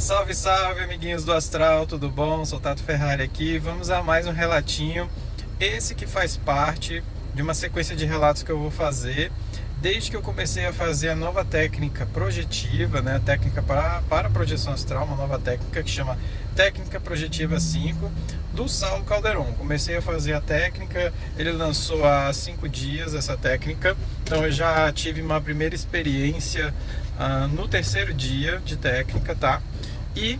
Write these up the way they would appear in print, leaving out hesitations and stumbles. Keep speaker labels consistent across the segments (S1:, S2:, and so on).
S1: Salve, salve, amiguinhos do Astral, tudo bom? Sou Tato Ferrari aqui. Vamos a mais um relatinho. Esse que faz parte de uma sequência de relatos que eu vou fazer desde que eu comecei a fazer a nova técnica projetiva, né? A técnica para projeção astral, uma nova técnica que chama Técnica Projetiva 5 do Saulo Calderon. Comecei a fazer a técnica, ele lançou há 5 dias essa técnica, então eu já tive uma primeira experiência no terceiro dia de técnica, tá? E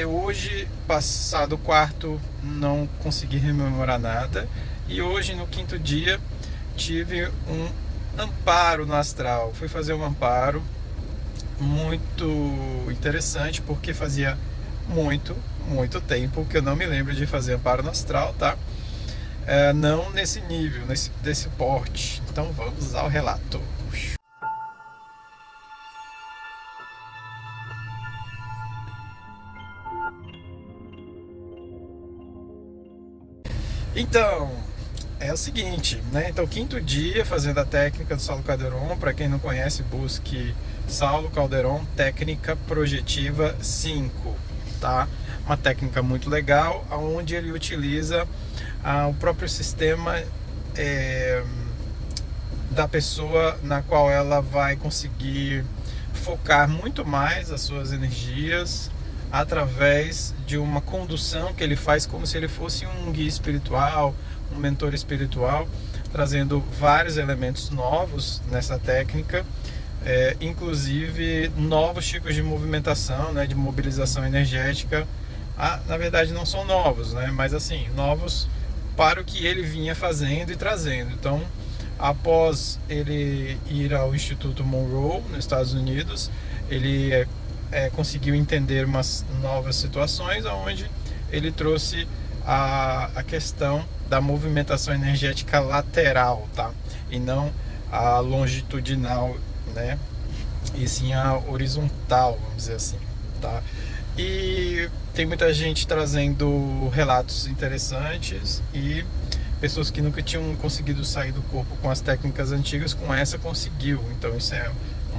S1: hoje, passado o quarto, não consegui rememorar nada. E hoje, no quinto dia, tive um amparo no astral. Fui fazer um amparo muito interessante, porque fazia muito tempo que eu não me lembro de fazer amparo no astral, tá? Não nesse nível, desse porte. Então vamos ao relato. Então, é o seguinte, né? Então, quinto dia fazendo a técnica do Saulo Calderon. Para quem não conhece, busque Saulo Calderon Técnica Projetiva 5, tá? Uma técnica muito legal, onde ele utiliza o próprio sistema da pessoa, na qual ela vai conseguir focar muito mais as suas energias através de uma condução que ele faz como se ele fosse um guia espiritual, um mentor espiritual, trazendo vários elementos novos nessa técnica, inclusive novos tipos de movimentação, né, de mobilização energética. Na verdade não são novos, né, mas assim, novos para o que ele vinha fazendo e trazendo. Então, após ele ir ao Instituto Monroe, nos Estados Unidos, ele conseguiu entender umas novas situações, onde ele trouxe a questão da movimentação energética lateral, tá? E não a longitudinal, né? E sim a horizontal, vamos dizer assim, tá? E tem muita gente trazendo relatos interessantes e pessoas que nunca tinham conseguido sair do corpo com as técnicas antigas, com essa conseguiu. Então isso é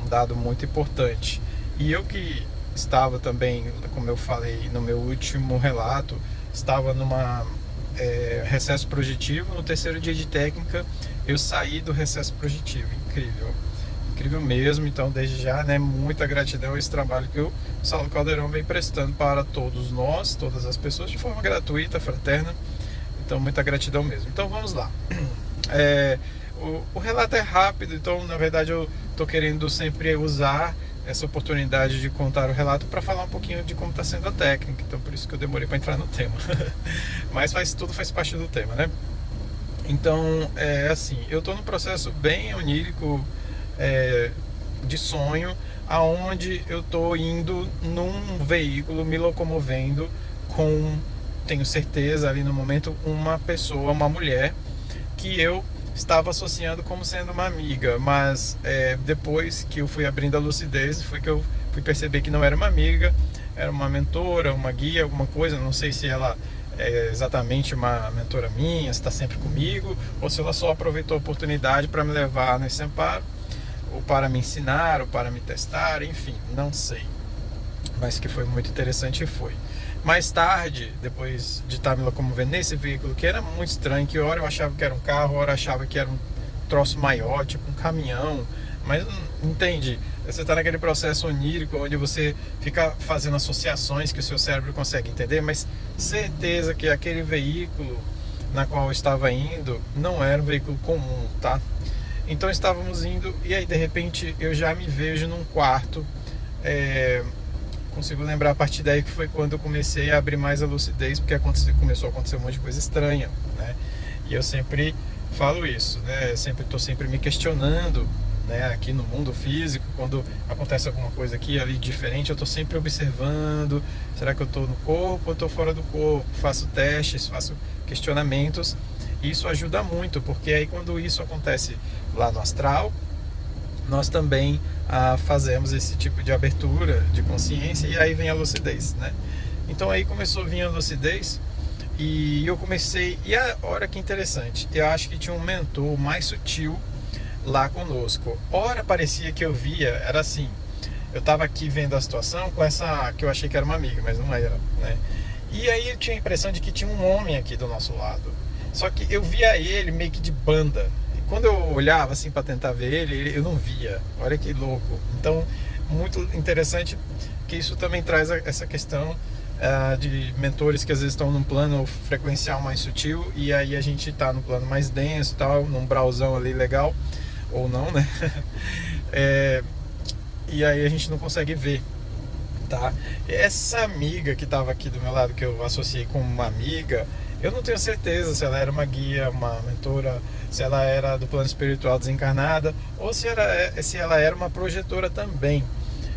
S1: um dado muito importante. E eu que estava também, como eu falei no meu último relato, estava numa recesso projetivo. No terceiro dia de técnica eu saí do recesso projetivo. Incrível mesmo. Então, desde já, né, muita gratidão a esse trabalho que o Saulo Calderon vem prestando para todos nós, todas as pessoas, de forma gratuita, fraterna. Então, muita gratidão mesmo. Então, vamos lá. O relato é rápido, então, na verdade, eu estou querendo sempre usar essa oportunidade de contar o relato para falar um pouquinho de como está sendo a técnica. Então, por isso que eu demorei para entrar no tema. Mas tudo faz parte do tema, né? Então, assim, eu estou num processo bem onírico, de sonho, aonde eu estou indo num veículo, me locomovendo com, tenho certeza ali no momento, uma pessoa, uma mulher, que eu estava associando como sendo uma amiga, mas depois que eu fui abrindo a lucidez, foi que eu fui perceber que não era uma amiga, era uma mentora, uma guia, alguma coisa. Não sei se ela é exatamente uma mentora minha, se está sempre comigo, ou se ela só aproveitou a oportunidade para me levar nesse amparo, ou para me ensinar, ou para me testar, enfim, não sei. Mas que foi muito interessante, foi. Mais tarde, depois de estar me locomovendo nesse veículo, que era muito estranho, que hora eu achava que era um carro, hora eu achava que era um troço maior, tipo um caminhão, mas entende? Você está naquele processo onírico, onde você fica fazendo associações que o seu cérebro consegue entender, mas certeza que aquele veículo na qual eu estava indo não era um veículo comum, tá? Então estávamos indo, e aí de repente eu já me vejo num quarto. Consigo lembrar a partir daí que foi quando eu comecei a abrir mais a lucidez, porque começou a acontecer um monte de coisa estranha, né? E eu sempre falo isso, né? Estou sempre me questionando, né? Aqui no mundo físico, quando acontece alguma coisa aqui ali diferente, eu estou sempre observando. Será que eu estou no corpo ou estou fora do corpo? Faço testes, faço questionamentos. E isso ajuda muito, porque aí quando isso acontece lá no astral, nós também fazemos esse tipo de abertura de consciência, e aí vem a lucidez, né? Então aí começou a vir a lucidez, e eu comecei, e olha que interessante, eu acho que tinha um mentor mais sutil lá conosco. Ora parecia que eu via, era assim, eu tava aqui vendo a situação com essa que eu achei que era uma amiga, mas não era, né? E aí eu tinha a impressão de que tinha um homem aqui do nosso lado. Só que eu via ele meio que de banda. E quando eu olhava assim para tentar ver ele, eu não via. Olha que louco. Então, muito interessante que isso também traz essa questão de mentores que às vezes estão num plano frequencial mais sutil e aí a gente está no plano mais denso, tal, num browsão ali legal, ou não, né? E aí a gente não consegue ver, tá? Essa amiga que estava aqui do meu lado, que eu associei com uma amiga, eu não tenho certeza se ela era uma guia, uma mentora, se ela era do plano espiritual desencarnada ou se ela era uma projetora também.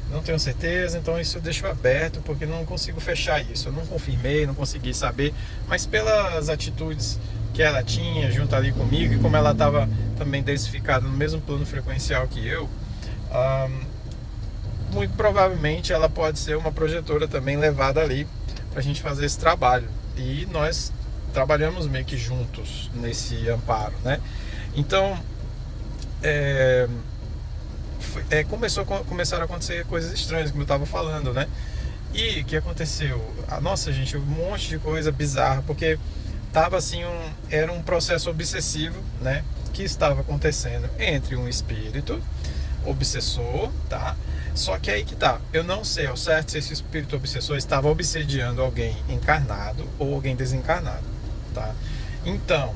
S1: Não tenho certeza, então isso eu deixo aberto porque não consigo fechar isso. Eu não confirmei, não consegui saber, mas pelas atitudes que ela tinha junto ali comigo e como ela estava também densificada no mesmo plano frequencial que eu, muito provavelmente ela pode ser uma projetora também levada ali para a gente fazer esse trabalho. E nós trabalhamos meio que juntos nesse amparo, né? Então, começaram a acontecer coisas estranhas, como eu estava falando, né? E o que aconteceu? Nossa, gente, um monte de coisa bizarra, porque tava assim, era um processo obsessivo, né? Que estava acontecendo entre um espírito obsessor, tá? Só que aí que tá, eu não sei ao certo se esse espírito obsessor estava obsediando alguém encarnado ou alguém desencarnado, tá? Então,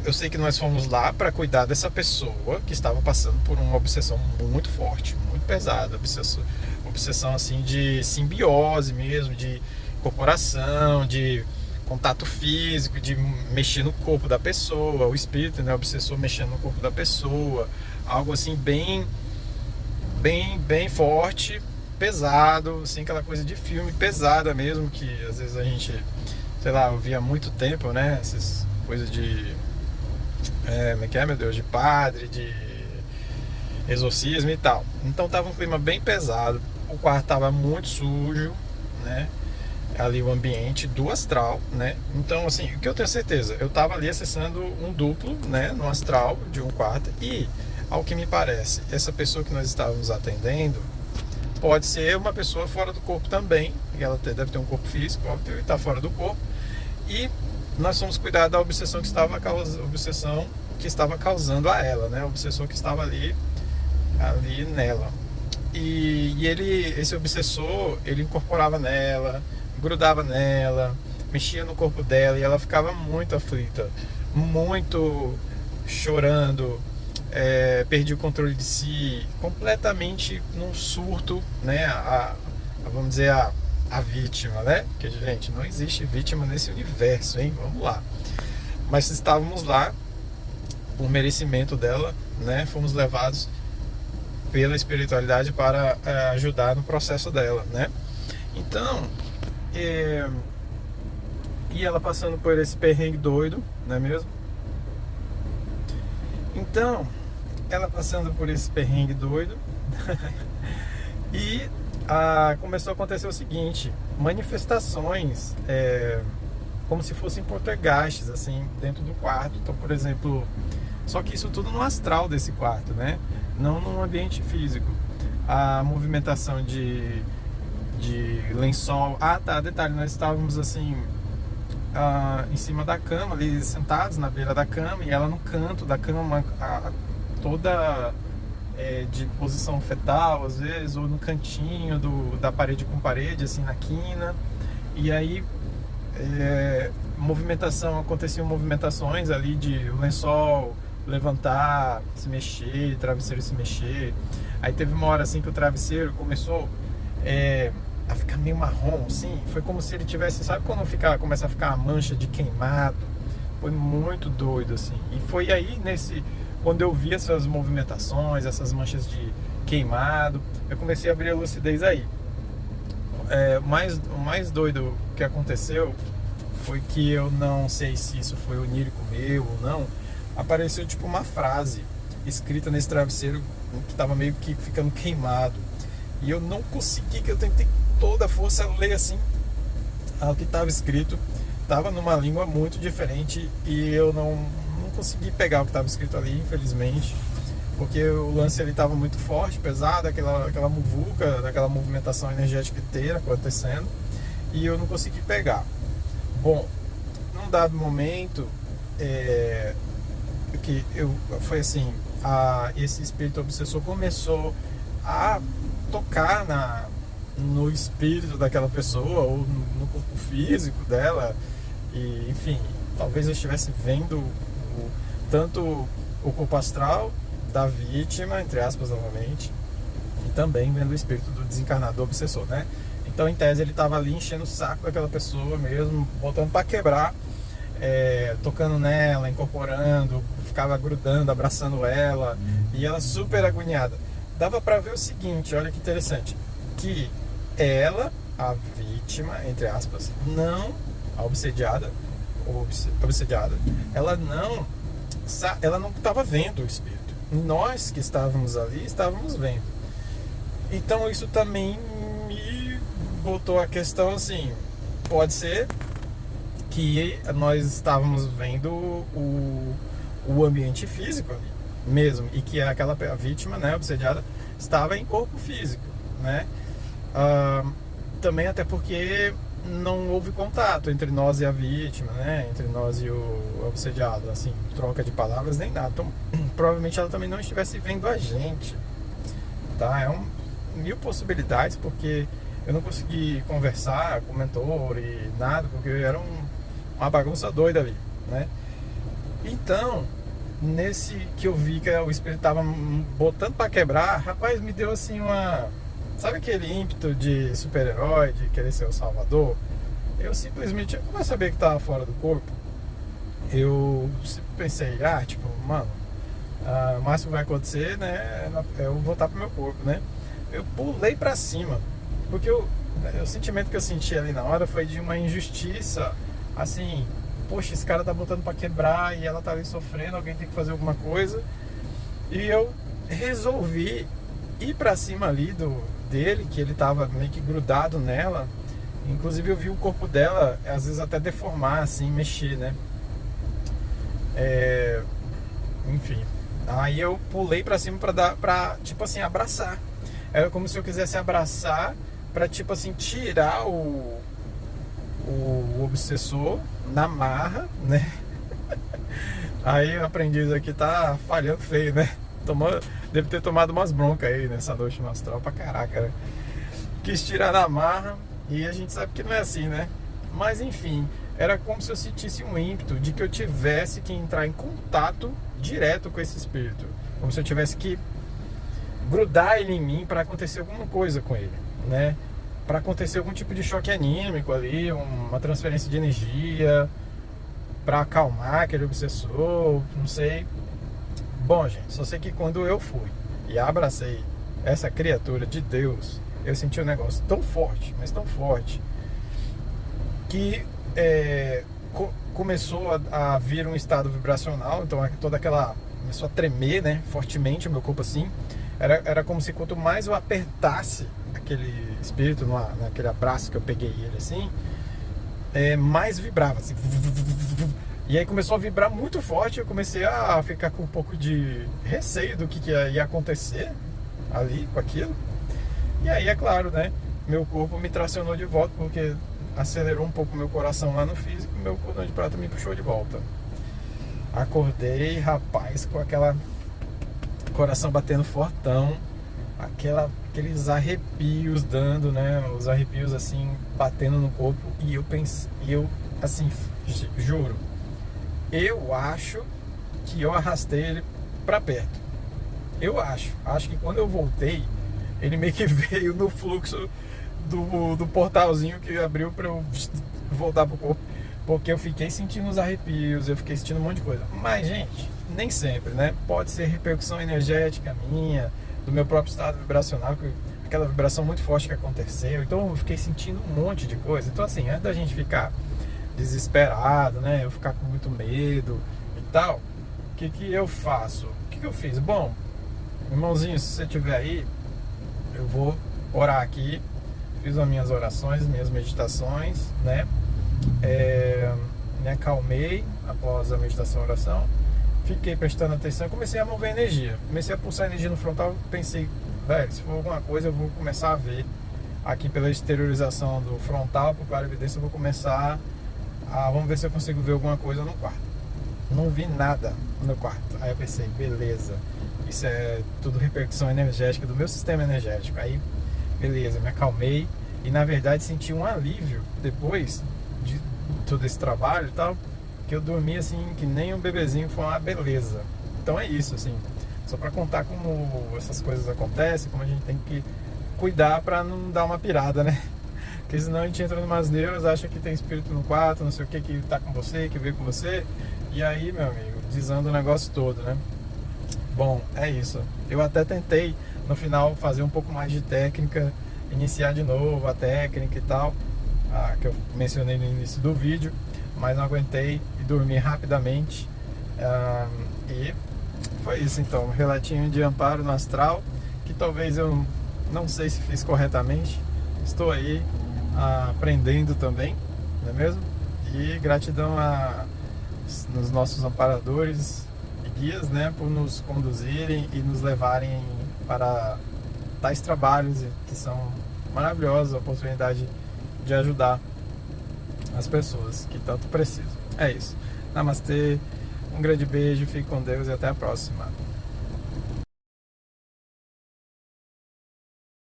S1: eu sei que nós fomos lá para cuidar dessa pessoa que estava passando por uma obsessão muito forte, muito pesada, obsessão assim de simbiose mesmo, de incorporação, de contato físico, de mexer no corpo da pessoa, o espírito, né, o obsessor mexendo no corpo da pessoa, algo assim bem forte, pesado, assim, aquela coisa de filme pesada mesmo, que às vezes a gente, sei lá, ouvia há muito tempo, né, essas coisas de como é que é, meu Deus, de padre, de exorcismo e tal. Então tava um clima bem pesado, o quarto tava muito sujo, né, ali o ambiente do astral, né? Então, assim, o que eu tenho certeza, eu tava ali acessando um duplo, né, no astral de um quarto, e ao que me parece, essa pessoa que nós estávamos atendendo pode ser uma pessoa fora do corpo também, porque ela deve ter um corpo físico, óbvio, e tá fora do corpo, e nós fomos cuidar da obsessão que estava causando a ela, né? O obsessor que estava ali nela. E esse obsessor, ele incorporava nela, grudava nela, mexia no corpo dela e ela ficava muito aflita, muito chorando, perdia o controle de si, completamente num surto, né? Vamos dizer, a vítima, né? Porque, gente, não existe vítima nesse universo, hein? Vamos lá. Mas estávamos lá por merecimento dela, né? Fomos levados pela espiritualidade para ajudar no processo dela, né? Então, e ela passando por esse perrengue doido, não é mesmo? Então, ela passando por esse perrengue doido e começou a acontecer o seguinte, manifestações como se fossem poltergeists, assim, dentro do quarto. Então, por exemplo, só que isso tudo no astral desse quarto, né? Não no ambiente físico. A movimentação de lençol. Tá, detalhe, nós estávamos assim em cima da cama, ali sentados na beira da cama, e ela no canto da cama, toda de posição fetal às vezes, ou no cantinho da parede com parede, assim, na quina. E aí aconteciam movimentações ali de o lençol levantar, se mexer, o travesseiro se mexer. Aí teve uma hora assim que o travesseiro começou a ficar meio marrom, assim. Foi como se ele tivesse, sabe quando começa a ficar uma mancha de queimado? Foi muito doido, assim. E foi aí quando eu vi essas movimentações, essas manchas de queimado, eu comecei a abrir a lucidez aí. O mais doido que aconteceu foi que eu não sei se isso foi onírico meu ou não. Apareceu tipo uma frase escrita nesse travesseiro que estava meio que ficando queimado. E eu não consegui, que eu tentei toda a força ler assim o que estava escrito. Estava numa língua muito diferente e eu não consegui pegar o que estava escrito ali, infelizmente. porque o lance ele estava muito forte, pesado, aquela muvuca, daquela movimentação energética inteira acontecendo, e eu não consegui pegar. Bom, num dado momento, foi assim, esse espírito obsessor começou a tocar no espírito daquela pessoa, ou no corpo físico dela, e enfim, talvez eu estivesse vendo tanto o corpo astral da vítima, entre aspas novamente, e também vendo o espírito do desencarnado, do obsessor, né? Então, em tese, ele estava ali enchendo o saco daquela pessoa mesmo, botando para quebrar, tocando nela, incorporando, ficava grudando, abraçando ela, e ela super agoniada. Dava para ver o seguinte, olha que interessante, que ela, a vítima, entre aspas, não, a obsediada, ela não estava vendo o espírito. Nós que estávamos ali, estávamos vendo. Então isso também me botou a questão assim, pode ser que nós estávamos vendo o ambiente físico ali mesmo, e que a vítima, né, obsediada, estava em corpo físico, né? Também até porque não houve contato entre nós e a vítima, né? Entre nós e o obsediado, assim, troca de palavras nem nada. Então, provavelmente ela também não estivesse vendo a gente, tá? Mil possibilidades, porque eu não consegui conversar com o mentor e nada, porque eu era uma bagunça doida ali, né? Então, nesse que eu vi que o espírito tava botando para quebrar, rapaz, me deu assim sabe aquele ímpeto de super-herói, de querer ser o salvador? Eu simplesmente, como eu sabia que estava fora do corpo, eu pensei, tipo, mano, o máximo que vai acontecer, né, é eu voltar pro meu corpo, né? Eu pulei pra cima, porque o sentimento que eu senti ali na hora foi de uma injustiça, assim, poxa, esse cara tá botando pra quebrar e ela tá ali sofrendo, alguém tem que fazer alguma coisa. E eu resolvi ir pra cima ali dele, que ele tava meio que grudado nela. Inclusive eu vi o corpo dela, às vezes até deformar, assim, mexer, né? Enfim. Aí eu pulei pra cima pra, tipo assim, abraçar. Era como se eu quisesse abraçar pra, tipo assim, tirar o obsessor na marra, né? Aí o aprendiz aqui tá falhando feio, né? Deve ter tomado umas broncas aí nessa noite no astral pra caraca, né? Quis tirar na marra e a gente sabe que não é assim, né? Mas enfim, era como se eu sentisse um ímpeto de que eu tivesse que entrar em contato direto com esse espírito, como se eu tivesse que grudar ele em mim para acontecer alguma coisa com ele, né? Para acontecer algum tipo de choque anímico ali, uma transferência de energia, para acalmar aquele obsessor, não sei. Bom, gente, só sei que quando eu fui e abracei essa criatura de Deus, eu senti um negócio tão forte, mas tão forte, que começou a vir um estado vibracional. Então toda aquela começou a tremer, né, fortemente o meu corpo assim. Era como se quanto mais eu apertasse aquele espírito naquele abraço que eu peguei ele assim, mais vibrava assim. E aí começou a vibrar muito forte. Eu comecei a ficar com um pouco de receio do que ia acontecer ali com aquilo. E aí, é claro, né, meu corpo me tracionou de volta, porque acelerou um pouco meu coração lá no físico, meu cordão de prata me puxou de volta. Acordei, rapaz, com coração batendo fortão, aqueles arrepios dando, né, os arrepios assim batendo no corpo, e eu assim, juro, eu acho que eu arrastei ele pra perto. Eu acho que quando eu voltei, ele meio que veio no fluxo do portalzinho que abriu pra eu voltar pro corpo, porque eu fiquei sentindo os arrepios, eu fiquei sentindo um monte de coisa. Mas, gente, nem sempre, né? Pode ser repercussão energética minha, do meu próprio estado vibracional, aquela vibração muito forte que aconteceu. Então eu fiquei sentindo um monte de coisa. Então, assim, antes da gente ficar desesperado, né, eu ficar com muito medo e tal, o que eu faço? O que eu fiz? Bom, irmãozinho, se você estiver aí, eu vou orar aqui. Fiz as minhas orações, minhas meditações, né? Me acalmei após a meditação e oração. fiquei prestando atenção, comecei a mover energia, comecei a pulsar energia no frontal, pensei, velho, se for alguma coisa eu vou começar a ver aqui pela exteriorização do frontal para o clarividência, eu vou começar a, vamos ver se eu consigo ver alguma coisa no quarto. Não vi nada no quarto. Aí eu pensei, beleza, isso é tudo repercussão energética do meu sistema energético. Aí, beleza, me acalmei e na verdade senti um alívio depois de todo esse trabalho e tal, que eu dormi assim, que nem um bebezinho, foi uma beleza. Então é isso, assim, só para contar como essas coisas acontecem, como a gente tem que cuidar para não dar uma pirada, né? Porque senão a gente entra numas neuras, acha que tem espírito no quarto, não sei o que tá com você, que veio com você, e aí, meu amigo, desanda o negócio todo, né? Bom, é isso. Eu até tentei, no final, fazer um pouco mais de técnica, iniciar de novo a técnica e tal, que eu mencionei no início do vídeo, mas não aguentei e dormi rapidamente. E foi isso então, um relatinho de amparo no astral, que talvez eu não sei se fiz corretamente, estou aí aprendendo também, não é mesmo? E gratidão nos nossos amparadores e guias, né, por nos conduzirem e nos levarem para tais trabalhos que são maravilhosos, a oportunidade de ajudar as pessoas que tanto precisam. É isso. Namastê, um grande beijo, fique com Deus e até a próxima.